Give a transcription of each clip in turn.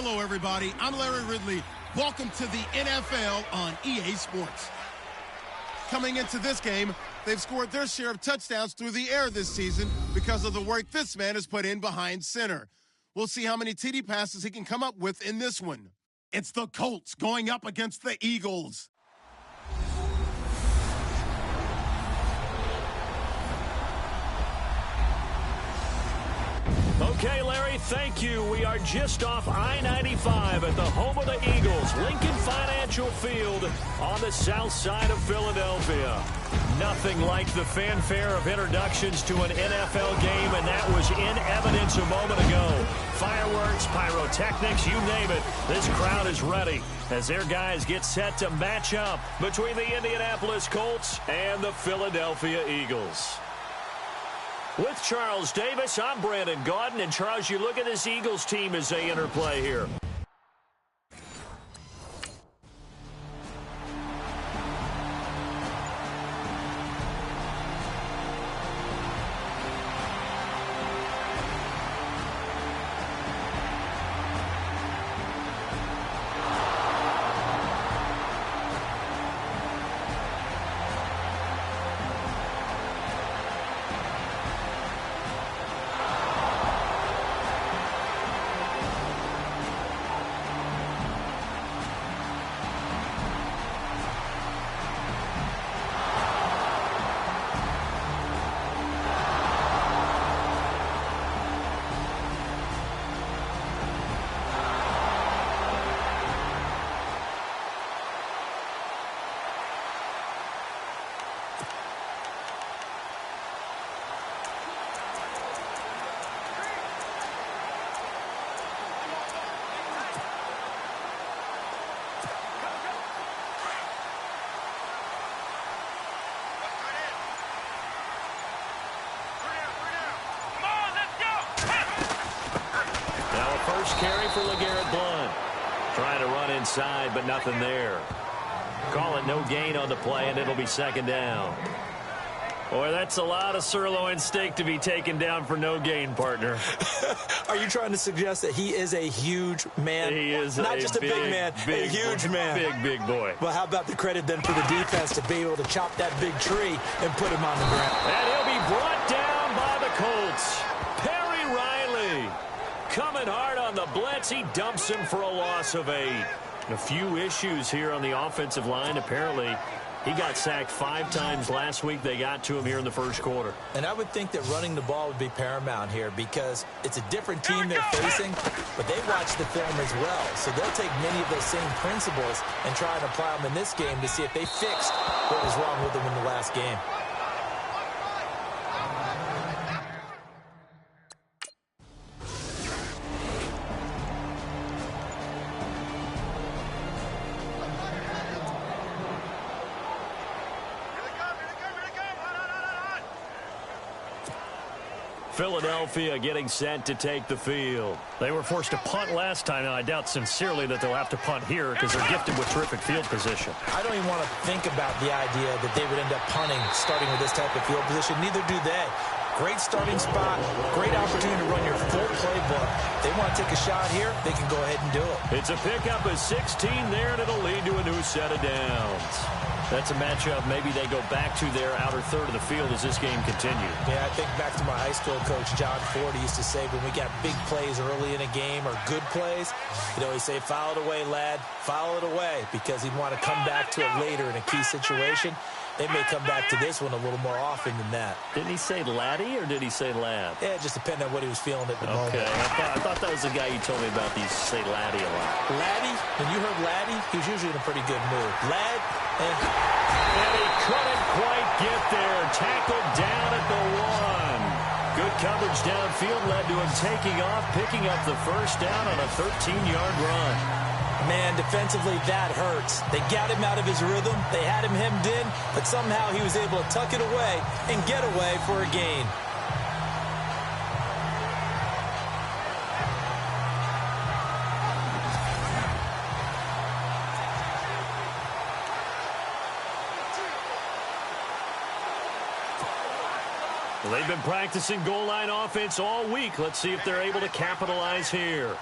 Hello, everybody. I'm Larry Ridley. Welcome to the NFL on EA Sports. Coming into this game, they've scored their share of touchdowns through the air this season because of the work this man has put in behind center. We'll see how many TD passes he can come up with in this one. It's the Colts going up against the Eagles. Okay, Larry, thank you. We are just off I-95 at the home of the Eagles, Lincoln Financial Field on the south side of Philadelphia. Nothing like the fanfare of introductions to an NFL game, and that was in evidence a moment ago. Fireworks, pyrotechnics, you name it. This crowd is ready as their guys get set to match up between the Indianapolis Colts and the Philadelphia Eagles. With Charles Davis, I'm Brandon Gaudin. And, Charles, you look at this Eagles team as they interplay here. First carry for LeGarrette Blount. Trying to run inside, but nothing there. Call it no gain on the play, and it'll be second down. Boy, that's a lot of sirloin steak to be taken down for no gain, partner. Are you trying to suggest that he is a huge man? He is not just a big man, a huge man. Big boy. Well, how about the credit then for the defense to be able to chop that big tree and put him on the ground? And he'll be brought down by the Colts. Perry Riley coming hard on the blitz. He dumps him for a loss of 8. A few issues here on the offensive line. Apparently, he got sacked 5 times last week. They got to him here in the first quarter. And I would think that running the ball would be paramount here because it's a different team they're facing, but they watch the film as well. So they'll take many of those same principles and try and apply them in this game to see if they fixed what was wrong with them in the last game. Philadelphia getting set to take the field. They were forced to punt last time, and I doubt sincerely that they'll have to punt here because they're gifted with terrific field position. I don't even want to think about the idea that they would end up punting starting with this type of field position. Neither do they. Great starting spot, great opportunity to run your full playbook. If they want to take a shot here, they can go ahead and do it. It's a pickup of 16 there, and it'll lead to a new set of downs. That's a matchup maybe they go back to their outer third of the field as this game continues. Yeah, I think back to my high school coach, John Ford. He used to say when we got big plays early in a game or good plays, he'd say, foul it away, lad, foul it away, because he'd want to come back to it later in a key situation. They may come back to this one a little more often than that. Didn't he say laddie or did he say lad? Yeah, it just depended on what he was feeling at the moment. Okay, I thought that was the guy you told me about. These say laddie a lot. Laddie? When you heard laddie, he was usually in a pretty good mood. Lad, and he couldn't quite get there. Tackled down at the 1. Good coverage downfield led to him taking off, picking up the first down on a 13-yard run. Man, defensively, that hurts. They got him out of his rhythm. They had him hemmed in, but somehow he was able to tuck it away and get away for a gain. Well, they've been practicing goal line offense all week. Let's see if they're able to capitalize here.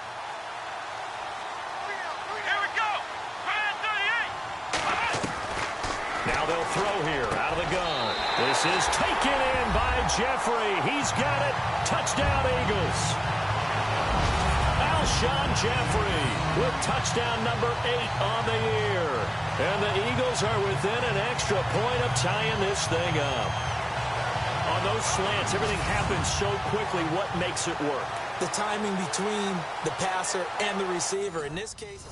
throw here out of the gun. This is taken in by Jeffrey. He's got it. Touchdown, Eagles. Alshon Jeffrey with touchdown number 8 on the year. And the Eagles are within an extra point of tying this thing up. On those slants, everything happens so quickly. What makes it work? The timing between the passer and the receiver. In this case...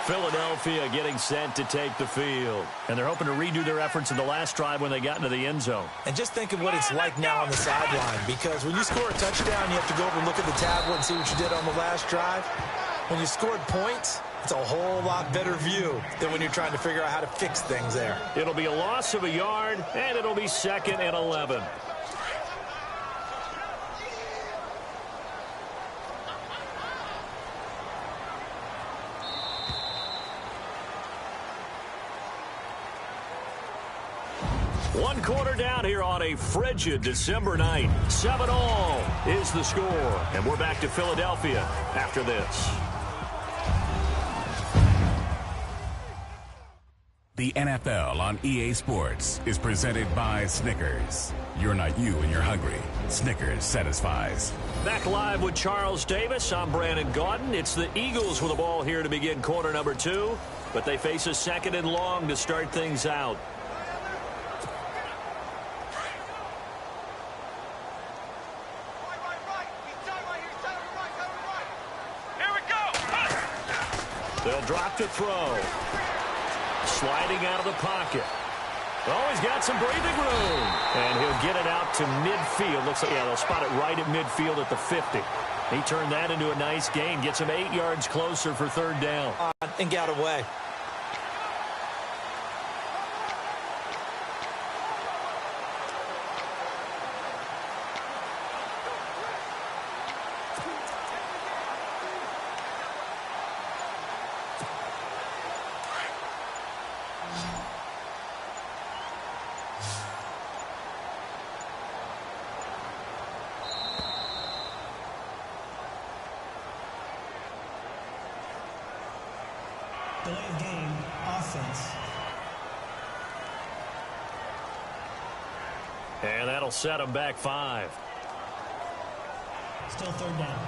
Philadelphia getting set to take the field. And they're hoping to redo their efforts in the last drive when they got into the end zone. And just think of what it's like now on the sideline, because when you score a touchdown, you have to go over and look at the tablet and see what you did on the last drive. When you scored points, it's a whole lot better view than when you're trying to figure out how to fix things there. It'll be a loss of a yard, and it'll be 2nd and 11. One quarter down here on a frigid December night. 7-all is the score. And we're back to Philadelphia after this. The NFL on EA Sports is presented by Snickers. You're not you when you're hungry. Snickers satisfies. Back live with Charles Davis. I'm Brandon Gaudin. It's the Eagles with the ball here to begin quarter number 2. But they face a 2nd and long to start things out. They'll drop to throw. Sliding out of the pocket. Oh, he's got some breathing room. And he'll get it out to midfield. Looks like, yeah, they'll spot it right at midfield at the 50. He turned that into a nice gain. Gets him 8 yards closer for 3rd down. And got away. Delayed game, offense. And that'll set him back 5. Still 3rd down.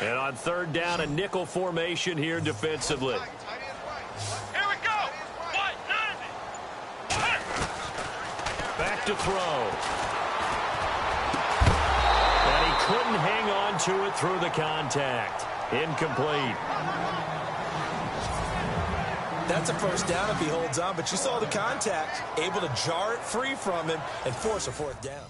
And on 3rd down, a nickel formation here defensively. Here we go. Back to throw. And he couldn't hang on to it through the contact. Incomplete. That's a first down if he holds on, but you saw the contact, able to jar it free from him and force a fourth down.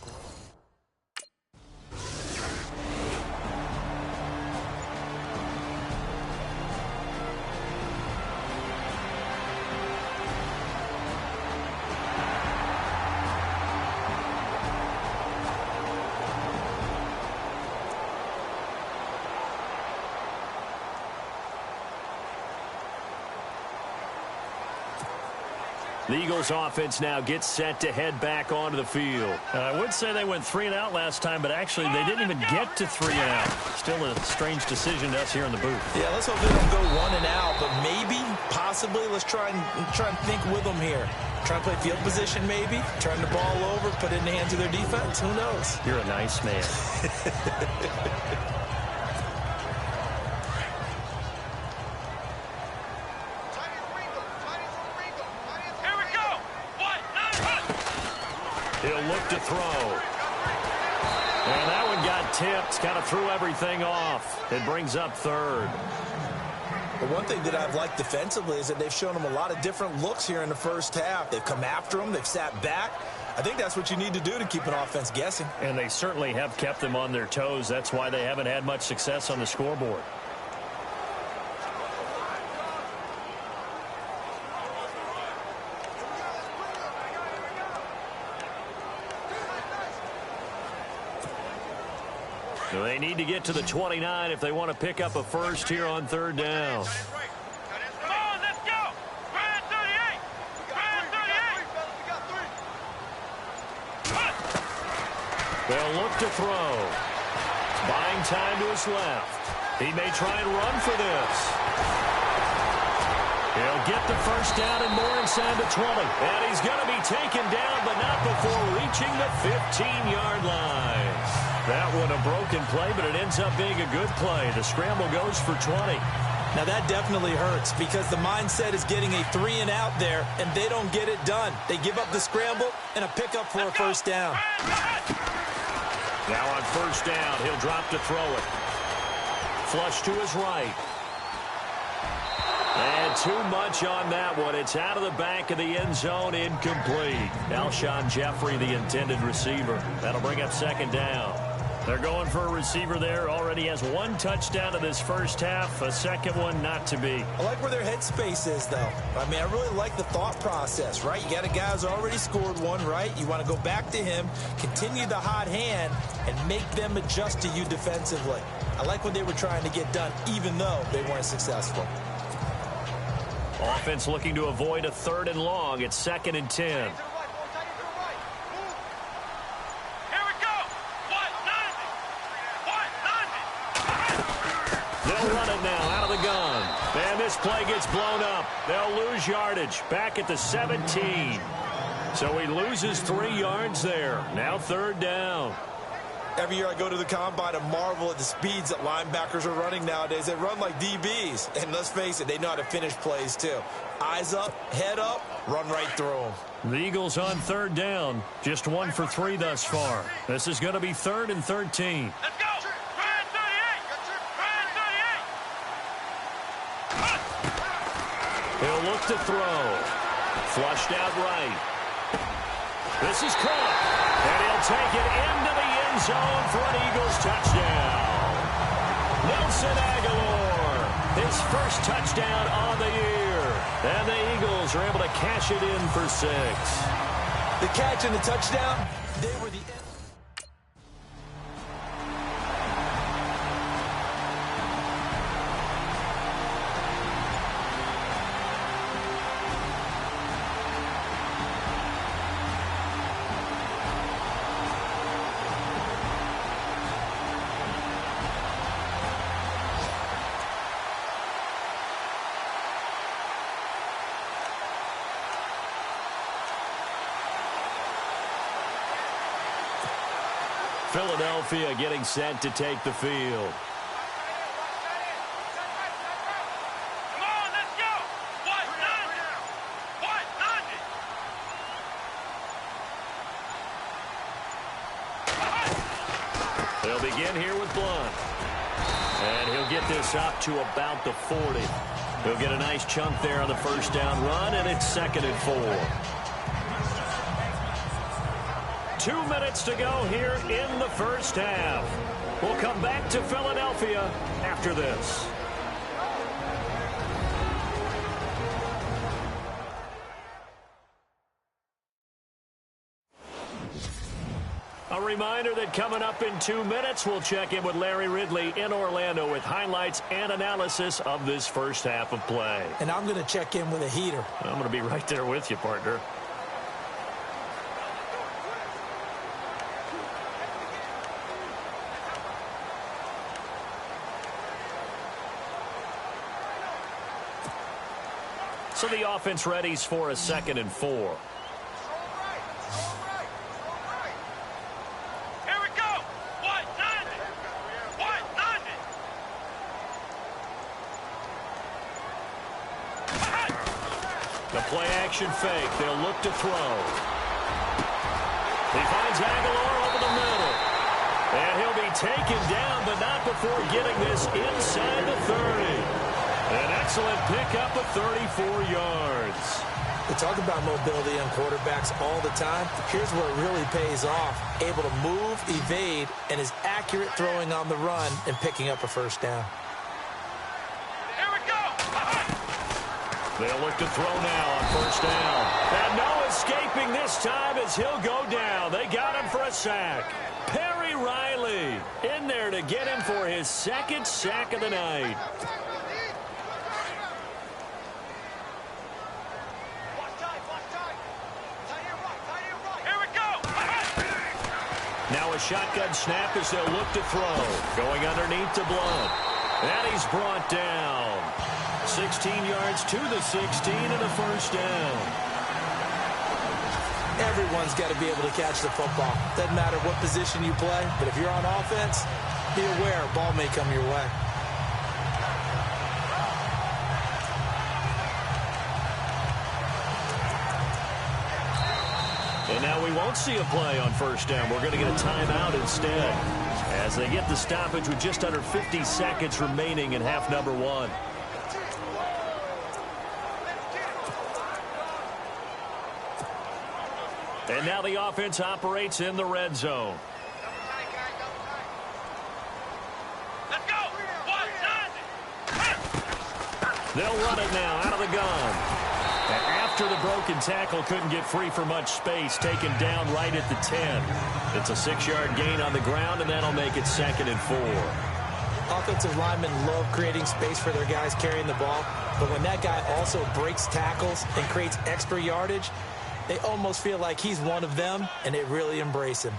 The Eagles offense now gets set to head back onto the field. I would say they went 3 and out last time, but actually they didn't even get to 3 and out. Still a strange decision to us here in the booth. Yeah, let's hope they don't go 1 and out, but maybe, possibly, let's try and think with them here. Try and play field position maybe, turn the ball over, put it in the hands of their defense. Who knows? You're a nice man. He'll look to throw. And that one got tipped. Kind of threw everything off. It brings up third. The one thing that I've liked defensively is that they've shown them a lot of different looks here in the first half. They've come after them. They've sat back. I think that's what you need to do to keep an offense guessing. And they certainly have kept them on their toes. That's why they haven't had much success on the scoreboard. So they need to get to the 29 if they want to pick up a first here on third down. Come on, let's go. Ryan 38. Ryan 38. They'll look to throw. Buying time to his left. He may try and run for this. He'll get the first down and more inside the 20. And he's going to be taken down, but not before reaching the 15-yard line. That one a broken play, but it ends up being a good play. The scramble goes for 20. Now that definitely hurts because the mindset is getting a 3 and out there, and they don't get it done. They give up the scramble and a pickup for a first down. Now on first down, he'll drop to throw it. Flush to his right. And too much on that one. It's out of the back of the end zone, incomplete. Alshon Jeffrey, the intended receiver. That'll bring up second down. They're going for a receiver there. Already has 1 touchdown in this first half. A second one not to be. I like where their headspace is, though. I mean, I really like the thought process, right? You got a guy who's already scored one, right? You want to go back to him, continue the hot hand, and make them adjust to you defensively. I like what they were trying to get done, even though they weren't successful. Offense looking to avoid a 3rd and long. It's 2nd and 10. They'll run it now out of the gun. And this play gets blown up. They'll lose yardage back at the 17. So he loses 3 yards there. Now 3rd down. Every year I go to the combine and marvel at the speeds that linebackers are running nowadays. They run like DBs. And let's face it, they know how to finish plays too. Eyes up, head up, run right through them. The Eagles on 3rd down. Just 1 for 3 thus far. This is going to be 3rd and 13. Let's go. Ryan 38. Ryan 38. He'll look to throw. Flushed out right. This is caught. And he'll take it into the end zone for an Eagles touchdown. Nelson Aguilar, his first touchdown on the year. And the Eagles are able to cash it in for 6. The catch and the touchdown, they were the... Philadelphia getting set to take the field. Come on, let's go. What? They'll begin here with Blunt. And he'll get this up to about the 40. He'll get a nice chunk there on the first down run, and it's 2nd and 4. 2 minutes to go here in the first half. We'll come back to Philadelphia after this. A reminder that coming up in 2 minutes, we'll check in with Larry Ridley in Orlando with highlights and analysis of this first half of play. And I'm going to check in with a heater. I'm going to be right there with you, partner. So the offense readies for a 2nd and 4. The play-action fake. They'll look to throw. He finds Aguilar over the middle. And he'll be taken down, but not before getting this inside the 30. An excellent pickup of 34 yards. We talk about mobility on quarterbacks all the time. Here's where it really pays off. Able to move, evade, and is accurate throwing on the run and picking up a first down. They'll look to throw now on first down. And no escaping this time as he'll go down. They got him for a sack. Perry Riley in there to get him for his 2nd sack of the night. Here we go. Now a shotgun snap as they'll look to throw. Going underneath to Blunt. And he's brought down. 16 yards to the 16 and a first down. Everyone's got to be able to catch the football. Doesn't matter what position you play, but if you're on offense, be aware a ball may come your way. And now we won't see a play on first down. We're going to get a timeout instead as they get the stoppage with just under 50 seconds remaining in half number 1. And now the offense operates in the red zone. Let's go. They'll run it now out of the gun. And after the broken tackle, couldn't get free for much space, taken down right at the 10. It's a 6-yard gain on the ground, and that'll make it 2nd and 4. Offensive linemen love creating space for their guys carrying the ball, but when that guy also breaks tackles and creates extra yardage, they almost feel like he's one of them, and they really embrace him.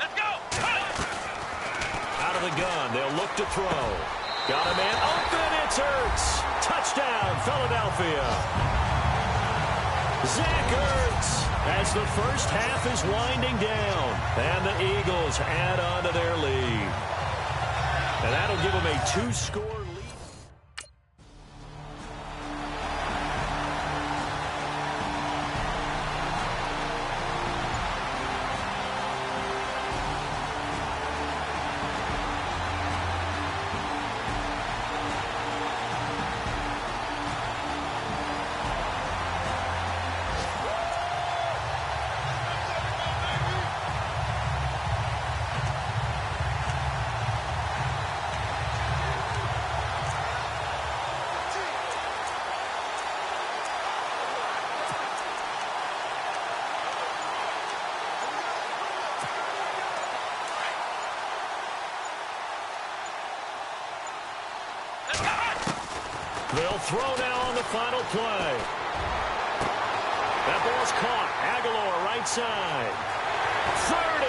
Let's go. Out of the gun, they'll look to throw. Got a man open, it's Ertz. Touchdown, Philadelphia. Zach Ertz as the first half is winding down, and the Eagles add on to their lead. And that'll give them a 2-score lead. They'll throw now on the final play. That ball's caught. Aguilar right side. 30.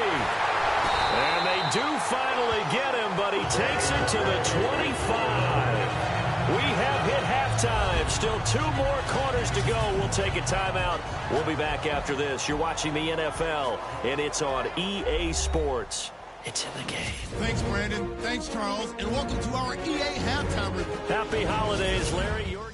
And they do finally get him, but he takes it to the 25. We have hit halftime. Still 2 more quarters to go. We'll take a timeout. We'll be back after this. You're watching the NFL, and it's on EA Sports. It's in the game. Thanks, Brandon. Thanks, Charles. And welcome to our EA Halftime Review. Happy holidays, Larry. Your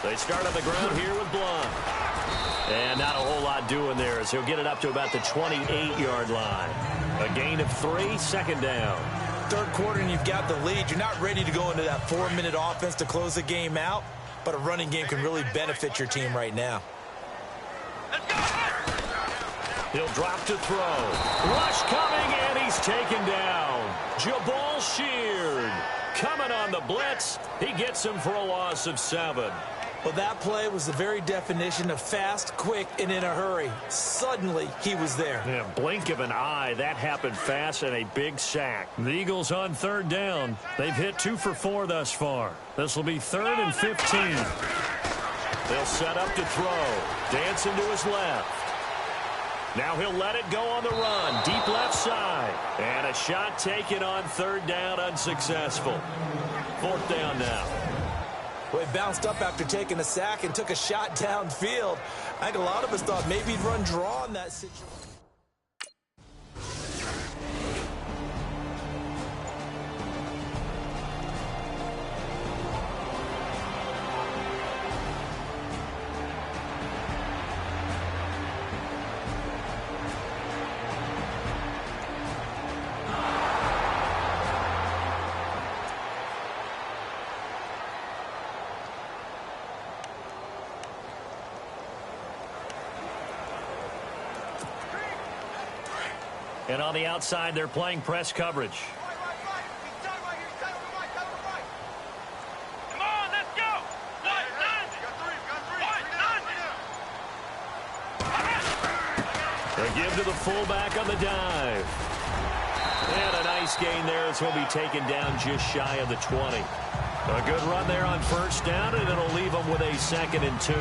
They start on the ground here with Blunt. And not a whole lot doing there as he'll get it up to about the 28-yard line. A gain of 3, second down. Third quarter and you've got the lead. You're not ready to go into that 4-minute offense to close the game out, but a running game can really benefit your team right now. He'll drop to throw. Rush coming, and he's taken down. Jabal Sheard coming on the blitz. He gets him for a loss of 7. Well, that play was the very definition of fast, quick, and in a hurry. Suddenly, he was there. Yeah, blink of an eye. That happened fast and a big sack. The Eagles on third down. They've hit 2 for 4 thus far. This will be 3rd and 15. They'll set up to throw. Dancing to his left. Now he'll let it go on the run. Deep left side. And a shot taken on third down, unsuccessful. 4th down now. Well, he bounced up after taking a sack and took a shot downfield. I think a lot of us thought maybe he'd run draw in that situation. And on the outside, they're playing press coverage. Come on, let's go. They give to the fullback on the dive. And a nice gain there as he'll be taken down just shy of the 20. A good run there on first down, and it'll leave them with a 2nd and 2.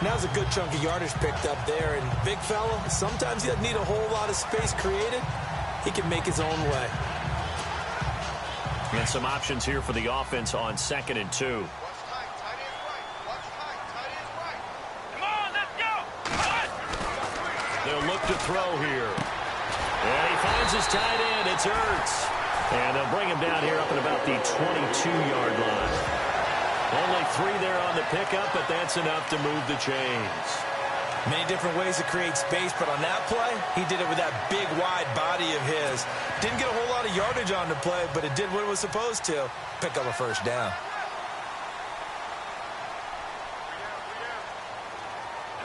Now's a good chunk of yardage picked up there. And big fella, sometimes he doesn't need a whole lot of space created. He can make his own way. And some options here for the offense on 2nd and 2. Come on, let's go. They'll look to throw here. And he finds his tight end. It's Ertz. And they'll bring him down here up at about the 22-yard line. Only 3 there on the pickup, but that's enough to move the chains. Many different ways to create space, but on that play, he did it with that big, wide body of his. Didn't get a whole lot of yardage on the play, but it did what it was supposed to. Pick up a first down.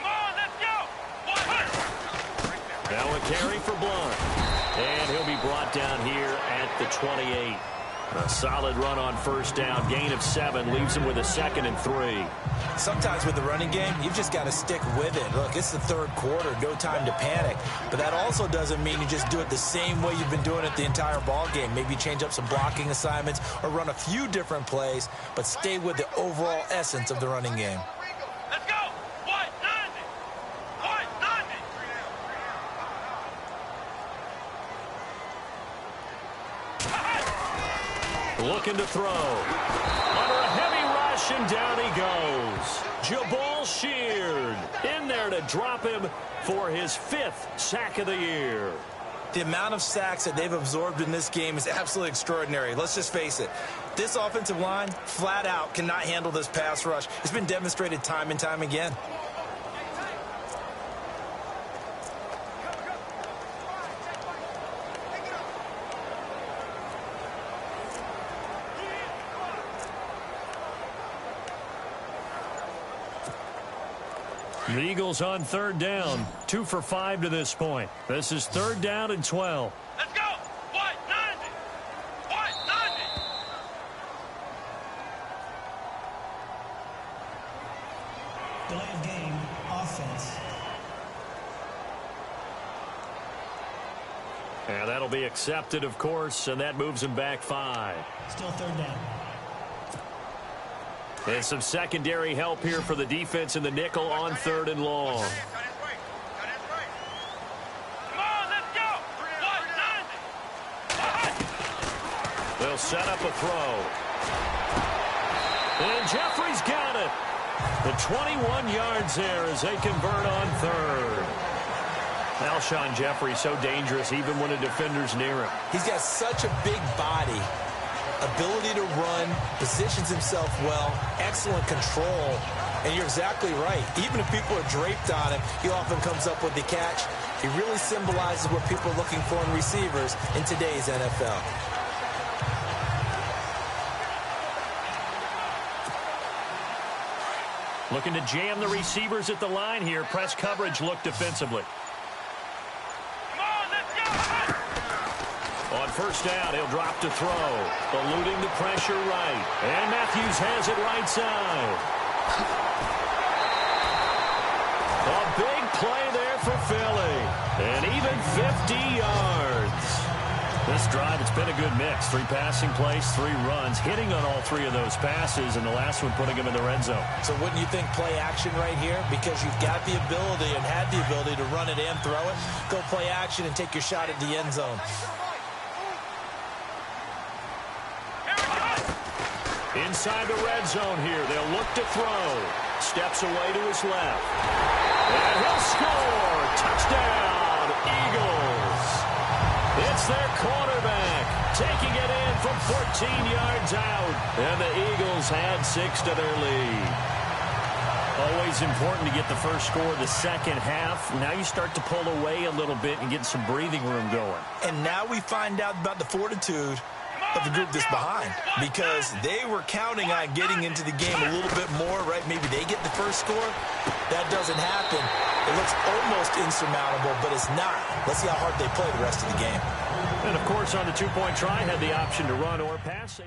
Come on, let's go. Now a carry for Blunt. And he'll be brought down here at the 28. A solid run on first down. Gain of 7 leaves him with a 2nd and 3. Sometimes with the running game, you've just got to stick with it. Look, it's the third quarter. No time to panic. But that also doesn't mean you just do it the same way you've been doing it the entire ball game. Maybe change up some blocking assignments or run a few different plays, but stay with the overall essence of the running game. Let's go. Looking to throw. Under a heavy rush, and down he goes. Jabal Sheard in there to drop him for his 5th sack of the year. The amount of sacks that they've absorbed in this game is absolutely extraordinary. Let's just face it. This offensive line, flat out, cannot handle this pass rush. It's been demonstrated time and time again. The Eagles on third down. 2 for 5 to this point. This is 3rd down and 12. Let's go. Delay of game, offense. And that'll be accepted, of course, and that moves him back 5. Still 3rd down. And some secondary help here for the defense in the nickel on 3rd and long. They'll set up a throw. And Jeffrey's got it. The 21 yards there as they convert on 3rd. Alshon Jeffrey so dangerous even when a defender's near him. He's got such a big body. ability to run, positions himself well, excellent control. And you're exactly right. Even if people are draped on him, he often comes up with the catch. He really symbolizes what people are looking for in receivers in today's NFL. Looking to jam the receivers at the line here. Press coverage look defensively. On first down, he'll drop to throw. Eluding the pressure right. And Matthews has it right side. A big play there for Philly. And even 50 yards. This drive, it's been a good mix. 3 passing plays, 3 runs, hitting on all 3 of those passes, and the last one putting him in the red zone. So wouldn't you think play action right here? Because you've got the ability and had the ability to run it and throw it. Go play action and take your shot at the end zone. Inside the red zone here, they'll look to throw. Steps away to his left. And he'll score. Touchdown, Eagles. It's their quarterback taking it in from 14 yards out. And the Eagles had 6 to their lead. Always important to get the first score the second half. Now you start to pull away a little bit and get some breathing room going. And now we find out about the fortitude of the group that's behind, because they were counting on getting into the game a little bit more, right? Maybe they get the first score. That doesn't happen. It looks almost insurmountable, but it's not. Let's see how hard they play the rest of the game. And, of course, on the 2-point try, had the option to run or pass.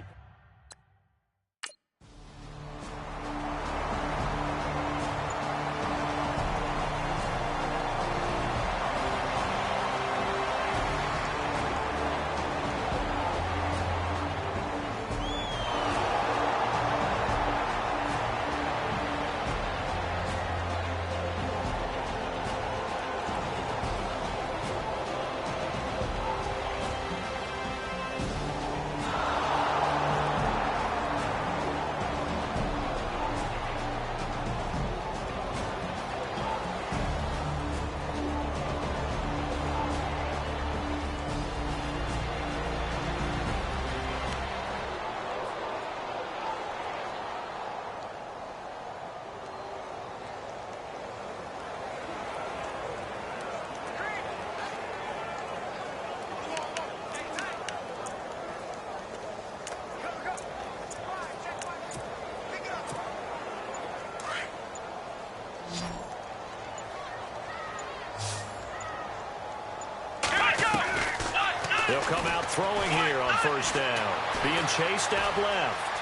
They'll come out throwing here on first down. Being chased out left.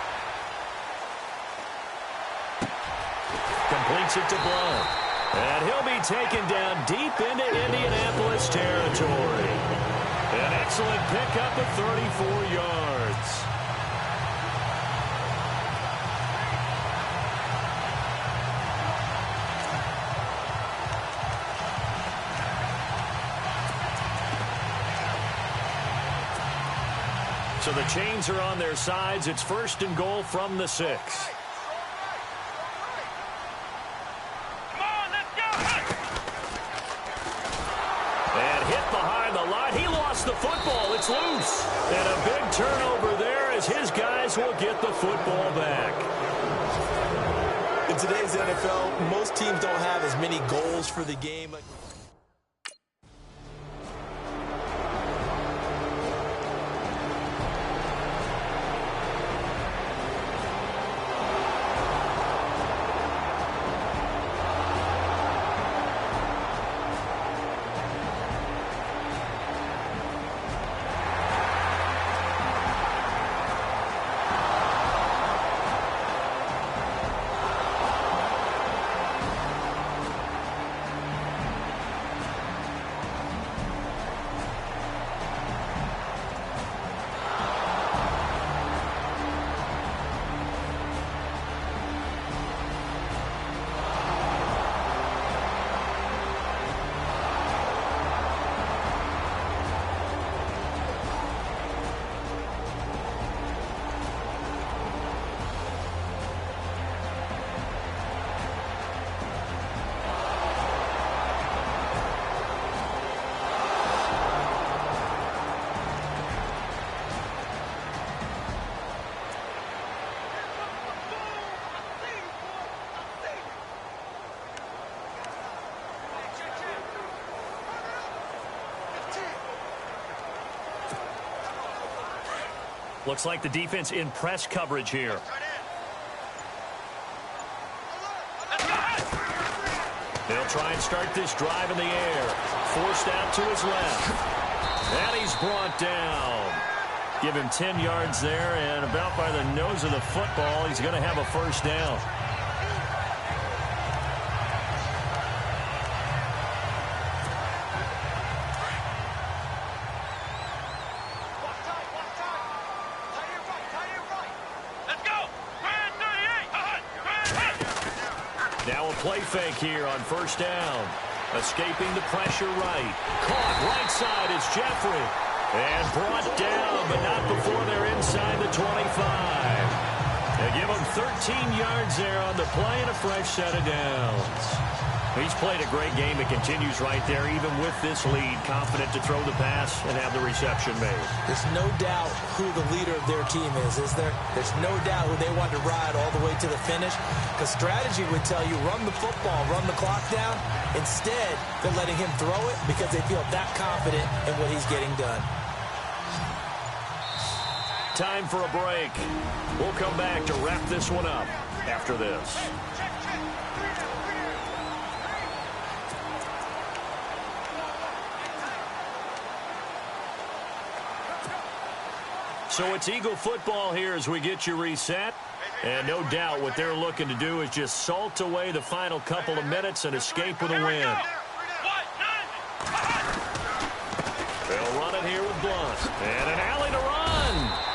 Completes it to Blount. And he'll be taken down deep into Indianapolis territory. An excellent pickup of 34 yards. So the chains are on their sides. It's 1st and goal from the 6. And hit behind the line. He lost the football. It's loose. And a big turnover there as his guys will get the football back. In today's NFL, most teams don't have as many goals for the game. Looks like the defense in press coverage here. They'll try and start this drive in the air. Forced out to his left. And he's brought down. Give him 10 yards there, and about by the nose of the football, he's going to have a first down. Now a play fake here on first down. Escaping the pressure right. Caught right side is Jeffrey. And brought down, but not before they're inside the 25. They give him 13 yards there on the play and a fresh set of downs. He's played a great game. It continues right there, even with this lead. Confident to throw the pass and have the reception made. There's no doubt who the leader of their team is there? There's no doubt who they want to ride all the way to the finish. Because strategy would tell you, run the football, run the clock down. Instead, they're letting him throw it because they feel that confident in what he's getting done. Time for a break. We'll come back to wrap this one up after this. So it's Eagle football here as we get you reset. And no doubt what they're looking to do is just salt away the final couple of minutes and escape with a win. They'll run it here with Blunt. And an alley to run.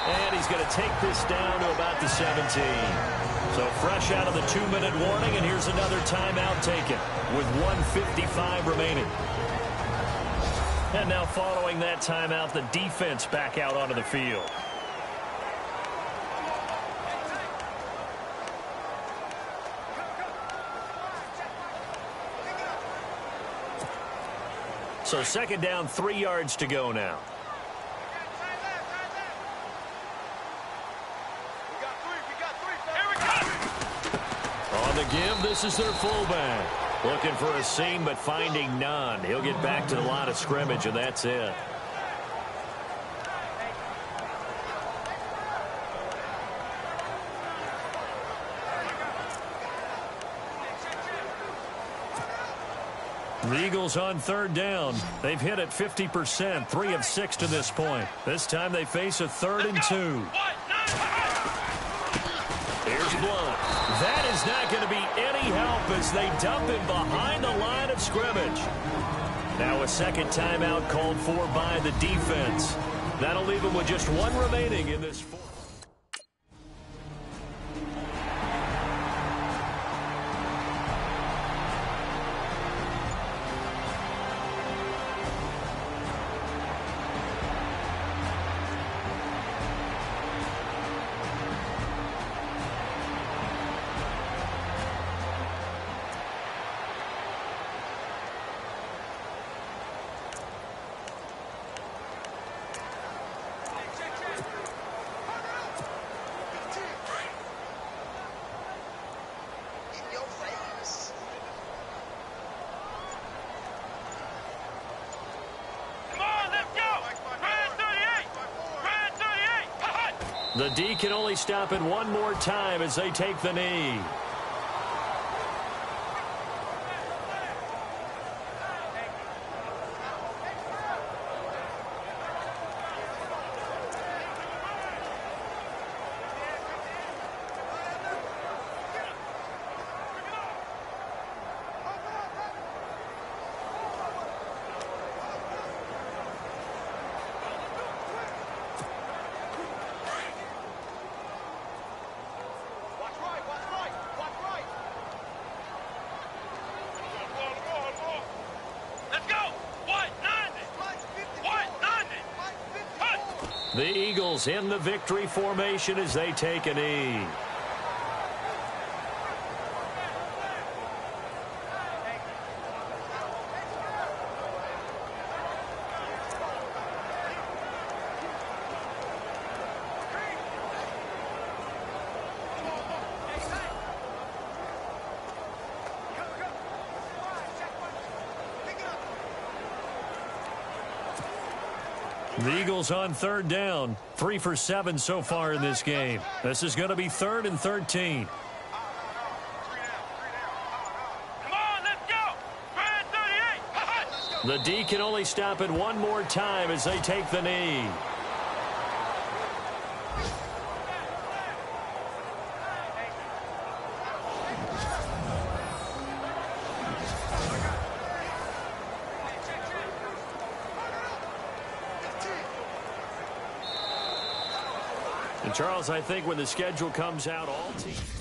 And he's going to take this down to about the 17. So fresh out of the 2-minute warning, and here's another timeout taken with 1:55 remaining. And now following that timeout, the defense back out onto the field. So second down, 3 yards to go now. On the give, this is their fullback. Looking for a seam, but finding none. He'll get back to the line of scrimmage, and that's it. The Eagles on third down. They've hit it 50%, 3 of 6 to this point. This time they face a 3rd and 2. Here's Blunt. That is not going to be any help as they dump him behind the line of scrimmage. Now a second timeout called for by the defense. That'll leave him with just 1 remaining in this fourth. The D can only stop it one more time as they take the knee. The Eagles in the victory formation as they take a knee. The Eagles on third down. 3 for 7 so far in this game. This is going to be 3rd and 13. Come on, let's go. 38. The D can only stop it one more time as they take the knee. And Charles, I think when the schedule comes out, all teams...